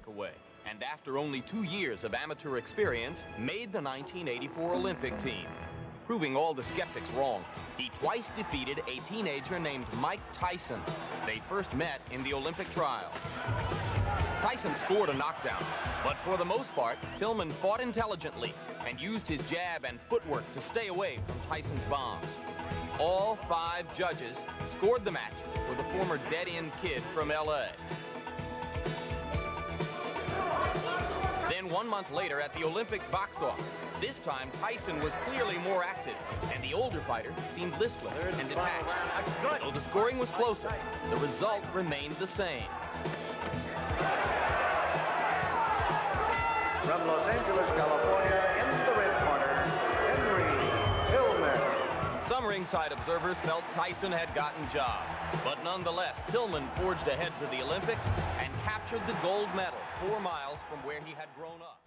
Away, and after only 2 years of amateur experience, made the 1984 Olympic team. Proving all the skeptics wrong, he twice defeated a teenager named Mike Tyson. They first met in the Olympic trial. Tyson scored a knockdown, but for the most part, Tillman fought intelligently and used his jab and footwork to stay away from Tyson's bombs. All 5 judges scored the match for the former dead-end kid from L.A. Then 1 month later at the Olympic box office, this time Tyson was clearly more active, and the older fighter seemed listless and detached. Though the scoring was closer, the result remained the same. From Los Angeles, California, in the red corner, Henry Tillman. Some ringside observers felt Tyson had gotten jobbed, but nonetheless, Tillman forged ahead to the Olympics and captured the gold medal 4 miles from where he had grown up.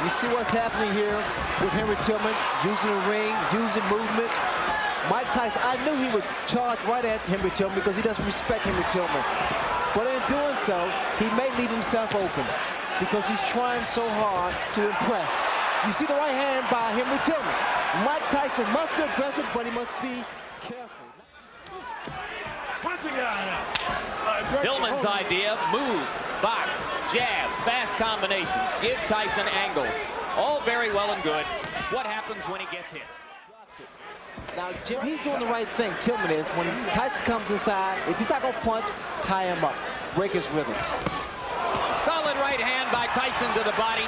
You see what's happening here with Henry Tillman, using the ring, using movement. Mike Tyson, I knew he would charge right at Henry Tillman because he doesn't respect Henry Tillman. But in doing so, he may leave himself open because he's trying so hard to impress. You see the right hand by Henry Tillman. Mike Tyson must be aggressive, but he must be careful. Tillman's idea, move, box, jab, fast combinations, give Tyson angles. All very well and good. What happens when he gets hit? Now, Jim, he's doing the right thing, Tillman is. When Tyson comes inside, if he's not going to punch, tie him up, break his rhythm. Solid right hand by Tyson to the body.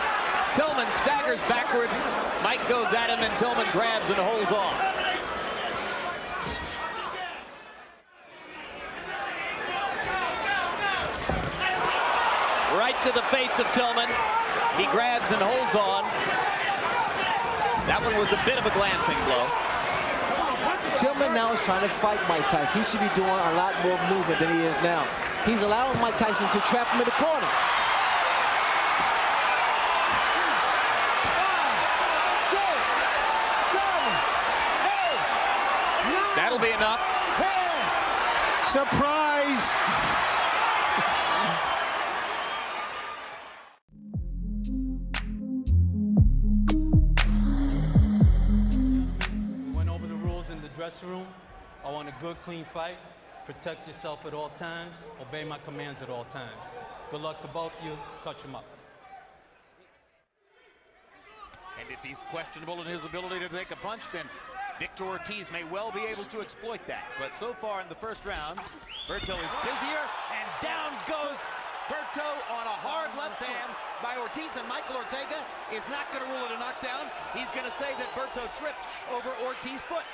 Tillman staggers backward. Mike goes at him, and Tillman grabs and holds on. Right to the face of Tillman. He grabs and holds on. That one was a bit of a glancing blow. Tillman now is trying to fight Mike Tyson. He should be doing a lot more movement than he is now. He's allowing Mike Tyson to trap him in the corner. That'll be enough. Surprise! Dressing room. I want a good, clean fight. Protect yourself at all times. Obey my commands at all times. Good luck to both of you. Touch them up. And if he's questionable in his ability to take a punch, then Victor Ortiz may well be able to exploit that. But so far in the first round, Berto is busier, and down goes Berto on a hard left hand by Ortiz, and Michael Ortega is not going to rule it a knockdown. He's going to say that Berto tripped over Ortiz's foot.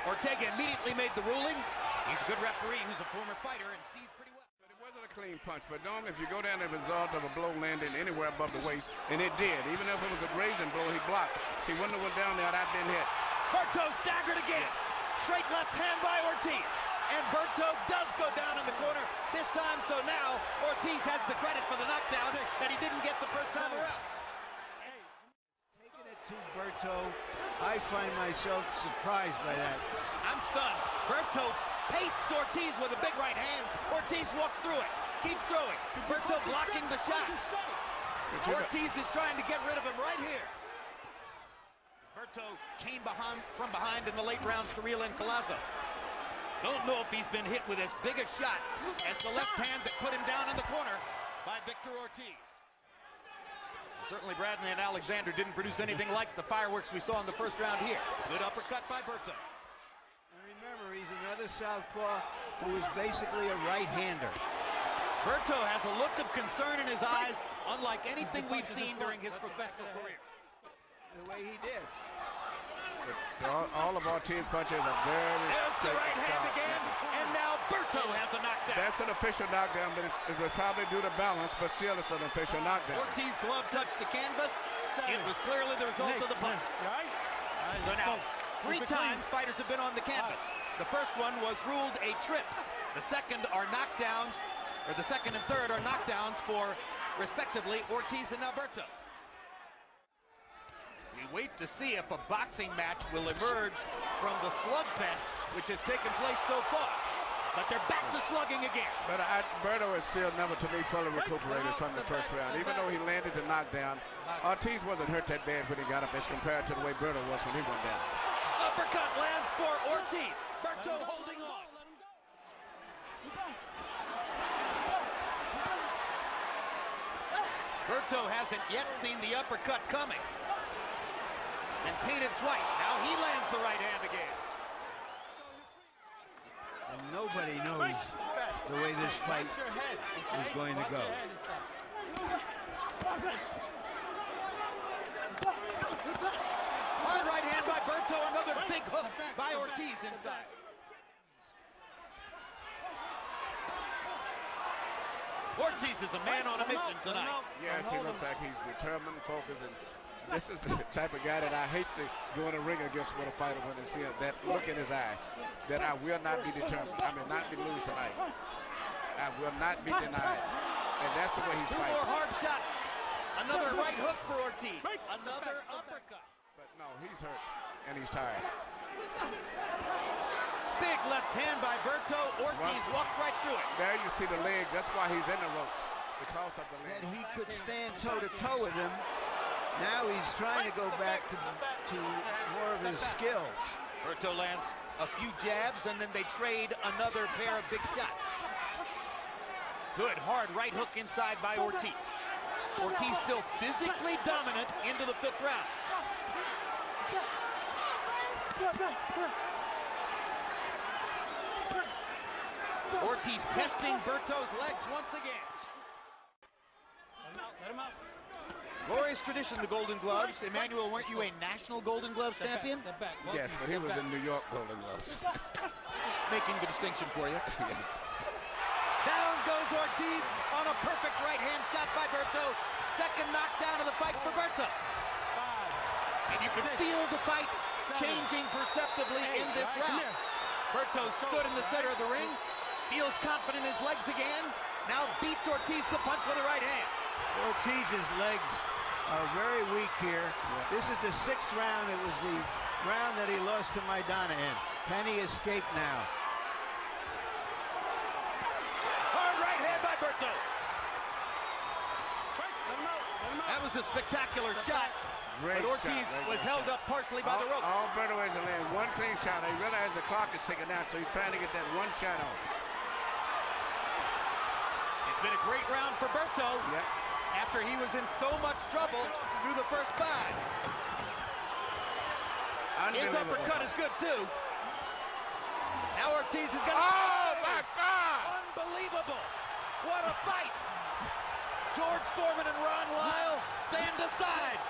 Ortega immediately made the ruling. He's a good referee who's a former fighter and sees pretty well. It wasn't a clean punch, but normally if you go down the result of a blow landing anywhere above the waist, and it did, even if it was a grazing blow he blocked, he wouldn't have went down there had I been hit. Berto staggered again. Straight left hand by Ortiz. And Berto does go down in the corner this time, so now Ortiz has the credit for the knockdown that he didn't get the first time around. Taking it to Berto, I find myself surprised by that. I'm stunned. Berto pastes Ortiz with a big right hand. Ortiz walks through it, keeps throwing. Berto blocking the shot. Ortiz is trying to get rid of him right here. Berto came from behind in the late rounds to reel in Collazo. Don't know if he's been hit with as big a shot as the left hand that put him down in the corner by Victor Ortiz. Certainly Bradley and Alexander didn't produce anything like the fireworks we saw in the first round here. Good uppercut by Berto. And remember, he's another southpaw who is basically a right-hander. Berto has a look of concern in his eyes, unlike anything we've seen during his professional career. The way he did. All of Ortiz's punches are very There's the right hand again, and now Berto has a knockdown. That's an official knockdown, but it was probably due to balance, but still it's an official knockdown. Ortiz glove touched the canvas. It was clearly the result of the punch. So now, 3 times fighters have been on the canvas. The first one was ruled a trip. The second are knockdowns, or the second and third are knockdowns for, respectively, Ortiz and Alberto. We wait to see if a boxing match will emerge from the slugfest which has taken place so far. But they're back to slugging again. But Berto is still never, to me, fully recuperated from the first round. Even though he landed the knockdown, Ortiz wasn't hurt that bad when he got up as compared to the way Berto was when he went down. Uppercut lands for Ortiz. Berto holding on. Berto hasn't yet seen the uppercut coming. And painted twice. Now he lands the right hand again. And nobody knows the way this fight is going to go. Hard right hand by Berto, another big hook by Ortiz inside. Ortiz is a man on a mission tonight. Yes, he looks like he's determined, focused, and this is the type of guy that I hate to go in a ring against with a fighter when they see that look in his eye, that I will not be determined. I will not be lose tonight. I will not be denied. And that's the way he's 2 fighting. more hard shots. Another right hook for Ortiz. Another uppercut. But no, he's hurt, and he's tired. Big left hand by Berto. Ortiz walked right through it. There you see the legs. That's why he's in the ropes, because of the legs. And he could stand toe-to-toe with him. Now he's trying to go back to more of his skills. Berto lands a few jabs, and then they trade another pair of big shots. Good hard right hook inside by Ortiz. Ortiz still physically dominant into the 5th round. Ortiz testing Berto's legs once again. Let him out. Glorious tradition, the Golden Gloves. Emmanuel, weren't you a national Golden Gloves champion? Step back. Yes, but he was in New York Golden Gloves. Just making the distinction for you. Down goes Ortiz on a perfect right-hand shot by Berto. Second knockdown of the fight for Berto. And you can feel the fight changing perceptibly in this round. Berto stood in the center of the ring, feels confident in his legs again, now beats Ortiz to punch with the right hand. Ortiz's legs are very weak here. This is the 6th round. It was the round that he lost to Maidana in. Can he escape now? Hard right hand by Berto. That was a spectacular shot. Great but Ortiz shot, was held up partially by the ropes. All Berto has to land one clean shot. He realizes the clock is ticking down, so he's trying to get that one shot on. It's been a great round for Berto. Yep. After he was in so much trouble through the first 5. His uppercut is good too. Now Ortiz is going to... Oh my God! Unbelievable! What a fight! George Foreman and Ron Lyle stand aside.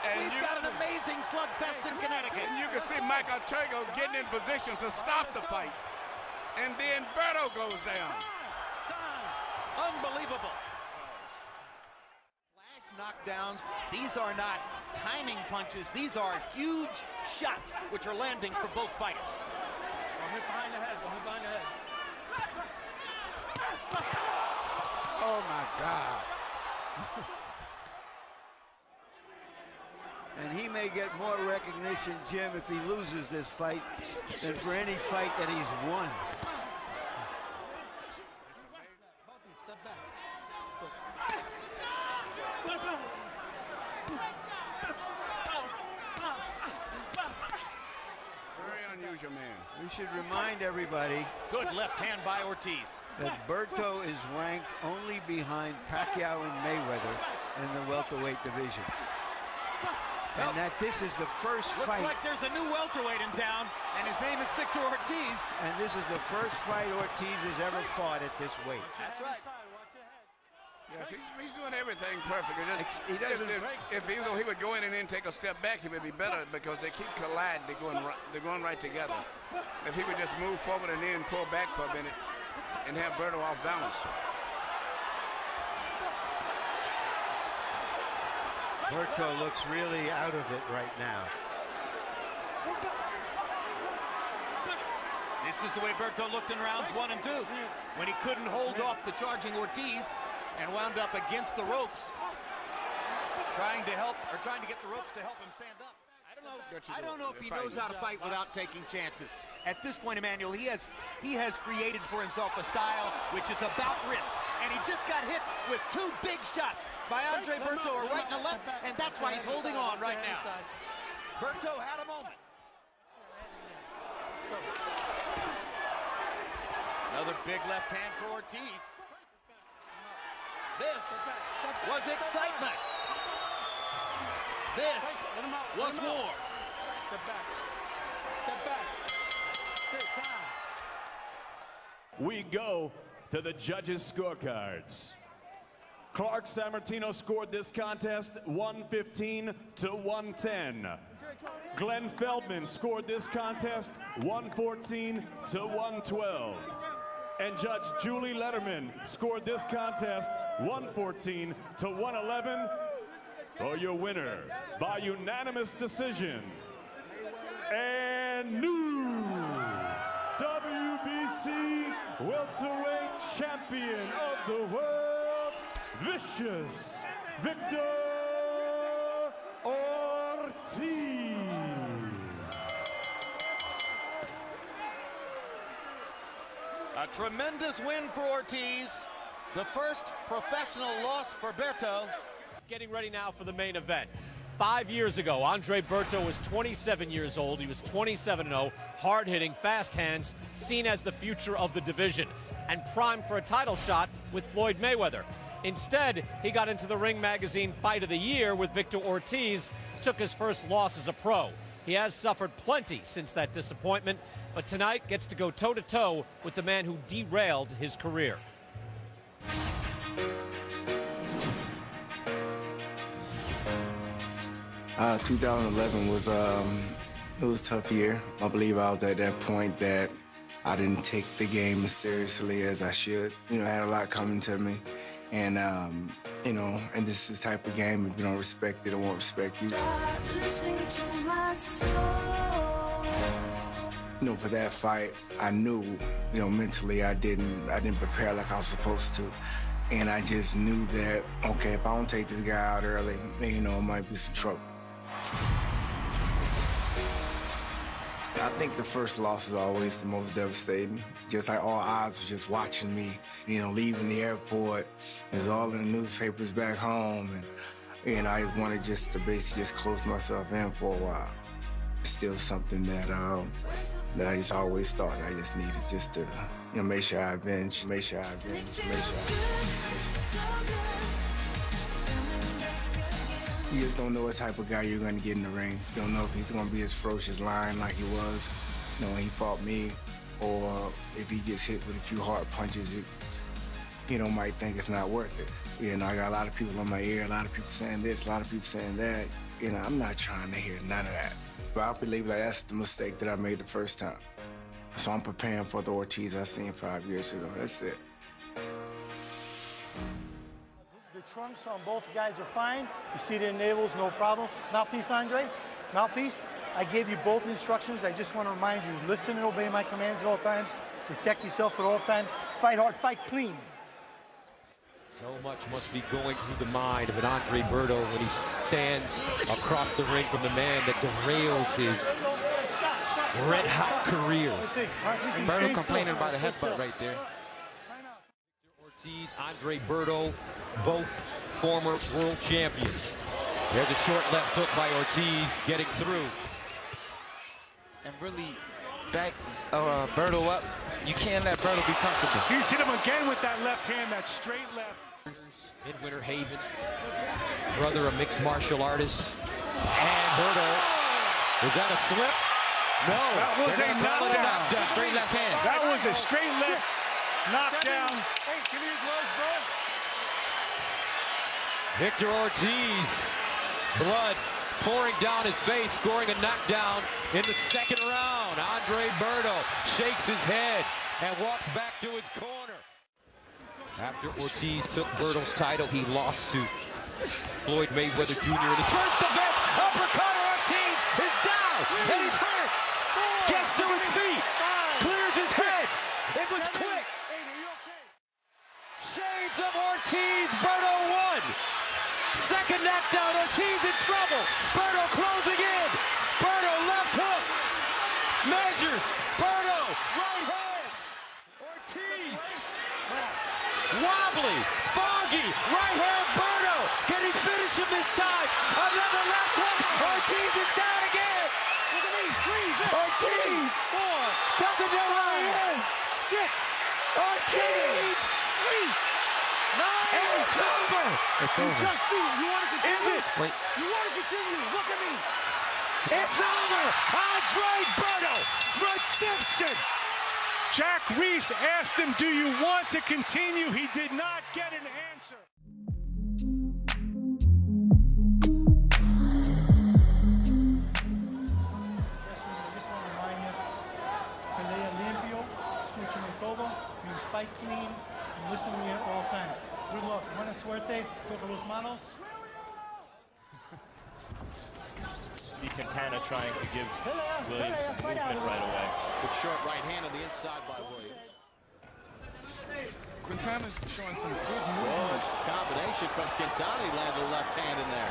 And we've got an amazing slugfest in Connecticut. And you can see Mike Ortega getting in position to stop the fight. And then Berto goes down. Unbelievable. Flash knockdowns. These are not timing punches. These are huge shots which are landing for both fighters. Don't hit behind the head. Don't hit behind the head. Oh my God. And he may get more recognition, Jim, if he loses this fight than for any fight that he's won. Step back. Very unusual man. We should remind everybody Good left hand by Ortiz. that Berto is ranked only behind Pacquiao and Mayweather in the welterweight division. And that this is the first Looks fight. like there's a new welterweight in town, and his name is Victor Ortiz. And this is the first fight Ortiz has ever fought at this weight. That's right. Yes, he's doing everything perfect. It just, He doesn't. if even though he would go in and then take a step back, he would be better because they keep colliding. They're going right together. If he would just move forward and then pull back for a minute, and have Berto off balance. Berto looks really out of it right now. This is the way Berto looked in rounds 1 and 2, when he couldn't hold off the charging Ortiz and wound up against the ropes, trying to get the ropes to help him stand up. I don't know if he knows how to fight without taking chances. At this point, Emmanuel, he has created for himself a style which is about risk, and he just got hit with 2 big shots by Andre Berto, a right and a left, and that's why he's holding on right now. Berto had a moment. Another big left hand for Ortiz. This was excitement. This was war. Step back. Step back. Take time. We go to the judges' scorecards. Clark Sammartino scored this contest 115 to 110. Glenn Feldman scored this contest 114 to 112. And Judge Julie Letterman scored this contest 114 to 111 for your winner by unanimous decision. And new WBC welterweight champion of the world, Vicious Victor Ortiz. A tremendous win for Ortiz. The first professional loss for Berto. Getting ready now for the main event. 5 years ago, Andre Berto was 27 years old. He was 27-0, hard-hitting, fast hands, seen as the future of the division, and primed for a title shot with Floyd Mayweather. Instead, he got into the Ring Magazine Fight of the Year with Victor Ortiz, took his first loss as a pro. He has suffered plenty since that disappointment, but tonight gets to go toe-to-toe with the man who derailed his career. 2011 was it was a tough year. I believe I was at that point that I didn't take the game as seriously as I should. You know, I had a lot coming to me, and you know, and this is the type of game, if you don't respect it, it won't respect you. Start listening to my soul. You know, for that fight, I knew, you know, mentally I didn't prepare like I was supposed to. And I just knew that, okay, if I don't take this guy out early, then, you know, it might be some trouble. I think the first loss is always the most devastating. Just like all odds were just watching me, you know, leaving the airport. It was all in the newspapers back home. And, you know, I just wanted just to basically just close myself in for a while. It's still something that I just always thought I just needed just to, you know, make sure I avenge, make sure I avenge, make sure I avenge. You just don't know what type of guy you're going to get in the ring. You don't know if he's going to be as ferocious lion like he was, you know, when he fought me, or if he gets hit with a few hard punches, it, you know, might think it's not worth it. You know, I got a lot of people in my ear, a lot of people saying this, a lot of people saying that. You know, I'm not trying to hear none of that. But I believe that that's the mistake that I made the first time. So I'm preparing for the Ortiz I seen 5 years ago. That's it. The trunks on both guys are fine. You see the navels, no problem. Mouthpiece, Andre? Mouthpiece? I gave you both instructions. I just want to remind you, listen and obey my commands at all times. Protect yourself at all times. Fight hard, fight clean. So much must be going through the mind of an Andre Berto when he stands across the ring from the man that derailed his red-hot career. Berto complaining about a headbutt right there. Ortiz, Andre Berto, both former world champions. There's a short left hook by Ortiz getting through. And really back Berto up. You can't let Berto be comfortable. He's hit him again with that left hand, that straight left. In Winter Haven, brother a mixed martial artist. And Berto, is that a slip? No. That was a knockdown. Straight left hand. That was a straight left knockdown. Hey, give me your gloves, bro. Victor Ortiz, blood pouring down his face, scoring a knockdown in the second round. Andre Berto shakes his head, and walks back to his corner. After Ortiz took Berto's title, he lost to Floyd Mayweather Jr. in his first event. Uppercut. Ortiz is down, and he's hurt. Gets to his feet, clears his head. It was quick. Shades of Ortiz. Berto won. Second knockdown. Ortiz in trouble. Berto closing in. Berto left hook. Measures. Berto right hand. Ortiz. Wobbly. Foggy. Right hand. Berto. Can he finish him this time? Another left hook. Ortiz is down again. Look at me. 3, Ortiz. 4. Doesn't know where he is. 6. Ortiz. 8. 9. And it's over. It's You over. just beat. You want to continue? Is it? Wait. You want to continue? Look at me. It's over. Andre Berto. Redemption. Jack Reese asked him, do you want to continue? He did not get an answer. I just want to remind you, pelea limpio, escúchame todo, means fight clean, and listen to me at all times. Good luck. Buena suerte. Toca los manos. See Quintana trying to give Williams some movement right away. Good short right hand on the inside by Williams. Quintana's showing some good Whoa, movement. combination from Quintana. He landed a left hand in there.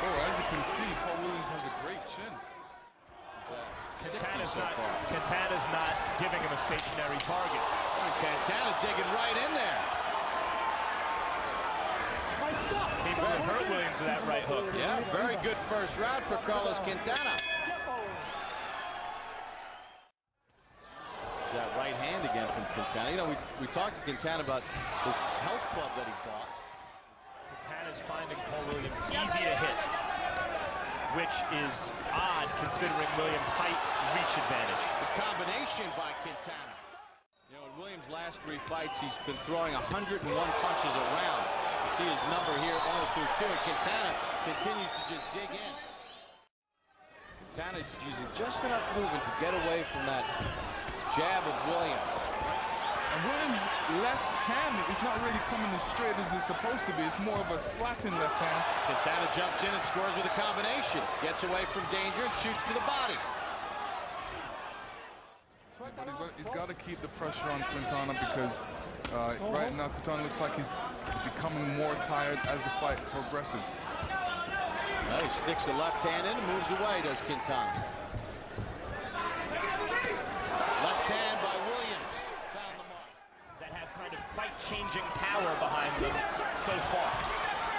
Oh, as you can see, Paul Williams has a great chin. Quintana's not giving him a stationary target. And Quintana digging right in there. He really hurt Williams with that right hook. Yeah, very good first round for Carlos Quintana. It's that right hand again from Quintana. You know, we talked to Quintana about this health club that he bought. Quintana's finding Paul Williams easy to hit, which is odd considering Williams' height reach advantage. The combination by Quintana. You know, in Williams' last 3 fights, he's been throwing 101 punches a round. You see his number here almost through 2, and Quintana continues to just dig in. Quintana's using just enough movement to get away from that jab of Williams. And Williams' left hand is not really coming as straight as it's supposed to be. It's more of a slapping left hand. Quintana jumps in and scores with a combination. Gets away from danger and shoots to the body. But he's got to keep the pressure on Quintana because right now Quintana looks like he's becoming more tired as the fight progresses. Well, he sticks the left hand in and moves away, does Quintana. Left hand by Williams. Found the mark. That have kind of fight-changing power behind them so far.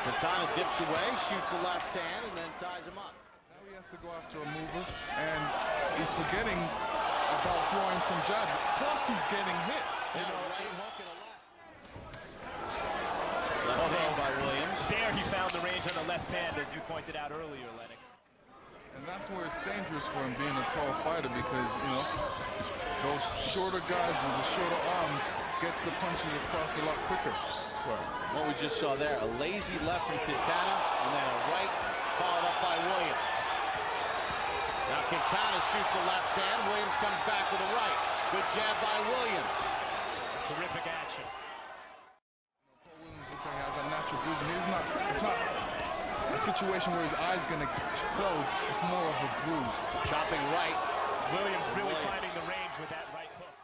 Quintana dips away, shoots a left hand, and then ties him up. Now he has to go after a mover, and he's forgetting about throwing some jabs. Plus, he's getting hit. You know, right hook and a left. Left hand by Williams. There he found the range on the left hand, as you pointed out earlier, Lennox. And that's where it's dangerous for him being a tall fighter because, you know, those shorter guys with the shorter arms gets the punches across a lot quicker. What we just saw there, a lazy left from Quintana, and then a right followed up by Williams. Now Quintana shoots a left hand. Williams comes back with a right. Good jab by Williams. Terrific action. Paul Williams has a natural vision. It's not a situation where his eye's going to close. It's more of a bruise. Chopping right. Williams really finding the range with that right hook.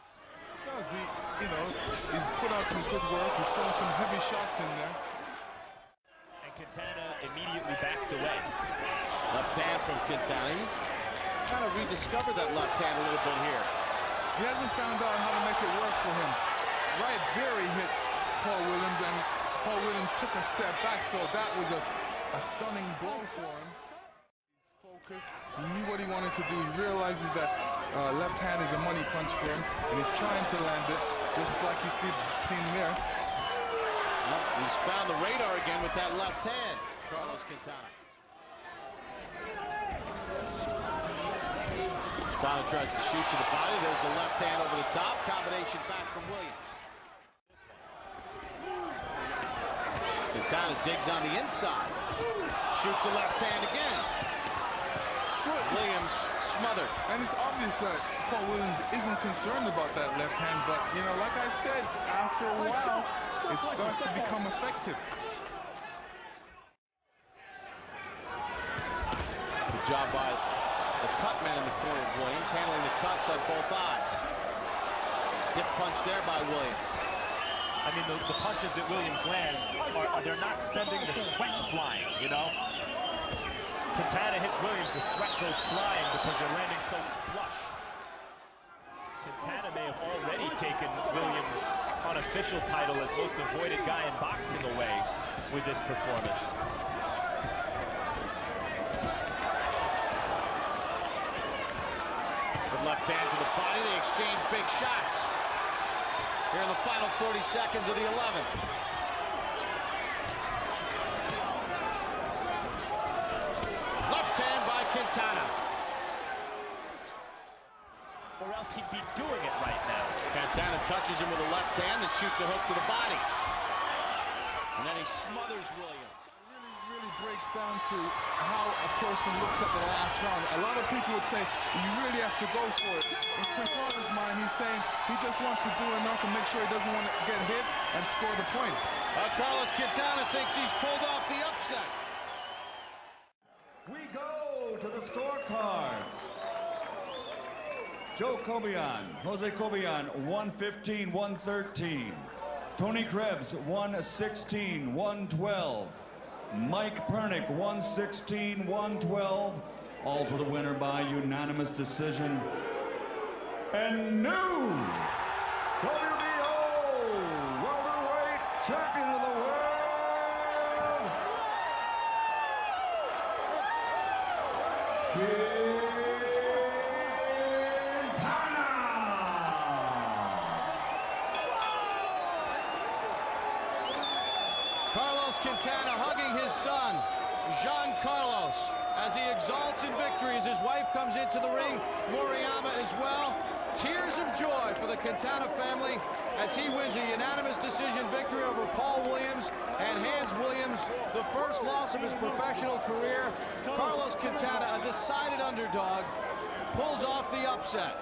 Does he? You know, he's put out some good work. He's thrown some heavy shots in there. And Quintana immediately backed away. Left hand from Quintana. He's kind of rediscovered that left hand a little bit here. He hasn't found out how to make it work for him. Right there he hit Paul Williams, and Paul Williams took a step back, so that was a stunning blow for him. He's focused. He knew what he wanted to do. He realizes that left hand is a money punch for him, and he's trying to land it, just like you seen there. Well, he's found the radar again with that left hand, Carlos Quintana. Quintana tries to shoot to the body. There's the left hand over the top. Combination back from Williams. Quintana digs on the inside. Shoots a left hand again. Williams smothered. And it's obvious that Paul Williams isn't concerned about that left hand, but, you know, like I said, after a while, it starts to become effective. Good job by the cut man in the corner of Williams, handling the cuts on both eyes. Stiff punch there by Williams. I mean, the punches that Williams lands, they're not sending the sweat flying, you know? Quintana hits Williams, the sweat goes flying because they're landing so flush. Quintana may have already taken Williams' unofficial title as most avoided guy in boxing away with this performance. With left hand to the body, they exchange big shots. Here in the final 40 seconds of the 11th. Left hand by Quintana. Or else he'd be doing it right now. Quintana touches him with a left hand and shoots a hook to the body. And then he smothers Williams. Really breaks down to how a person looks at the last round. A lot of people would say, you really have to go for it. In Quintana's mind, he's saying he just wants to do enough and make sure he doesn't want to get hit and score the points. Carlos Quintana thinks he's pulled off the upset. We go to the scorecards. Joe Cobian, Jose Cobian, 115-113. Tony Krebs, 116-112. Mike Pernick, 116-112. All to the winner by unanimous decision. And new WBO welterweight champion of the world, Quintana. Carlos Quintana hugging his son, Jean Carlos, as he exalts in victory as his wife comes into the ring, Moriyama as well. Tears of joy for the Quintana family as he wins a unanimous decision victory over Paul Williams and hands Williams the first loss of his professional career. Carlos Quintana, a decided underdog, pulls off the upset.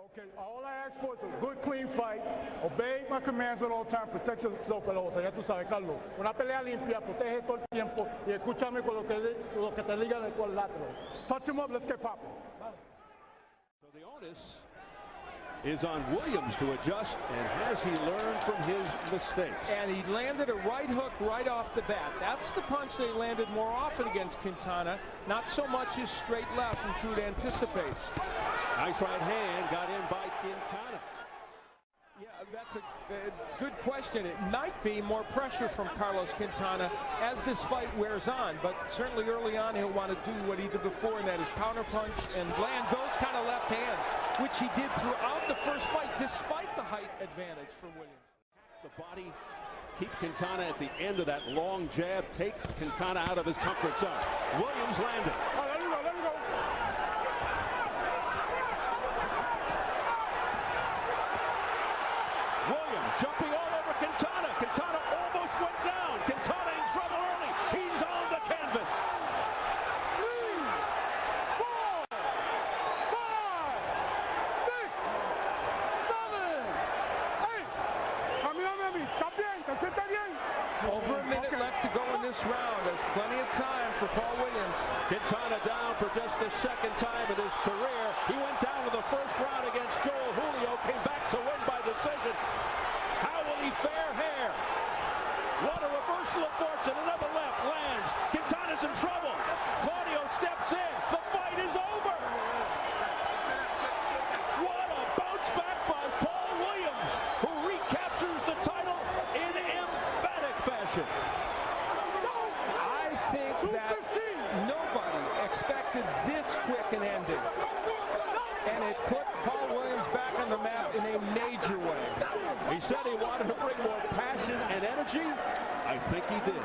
Okay, all I ask for is a good, clean fight. Obey my commands at all times. Protect yourself, fellows. Ya tú sabes, Carlos. Una pelea limpia, protege todo el tiempo y escúchame con lo que te diga del cuadrilátero. Touch him up, let's get popping. So the onus is on Williams to adjust, and has he learned from his mistakes? And he landed a right hook right off the bat. That's the punch they landed more often against Quintana, not so much his straight left, which you would anticipate. Nice right hand got in by Quintana. Yeah, that's a good question. It might be more pressure from Carlos Quintana as this fight wears on, but certainly early on he'll want to do what he did before, and that is counterpunch and land those kind of left hands, which he did throughout the first fight, despite the height advantage for Williams. The body, keep Quintana at the end of that long jab, take Quintana out of his comfort zone. Williams landed. Oh, let him go, let him go. Williams jumping all over Quintana. Quintana almost went down. Quintana in trouble early. He's on the canvas. 3, 4, 5, 6, 7, 8. Camíname a mí. ¿Está bien? ¿Te sientes bien? Over a minute left to go in this round. There's plenty of time for Paul Williams. Quintana down for just the second time in his career. He went down to the first round against Joel Julio, came back to win by decision. How will he fare here? What a reversal of fortune. Another left lands. Quintana's in trouble. Claudio steps in. The fight is over. What a bounce back by Paul Williams, who recaptures the title in emphatic fashion. I think that nobody expected this quick an ending. And it put Paul Williams back on the map in a major way. He said he wanted to bring more passion and energy. I think he did.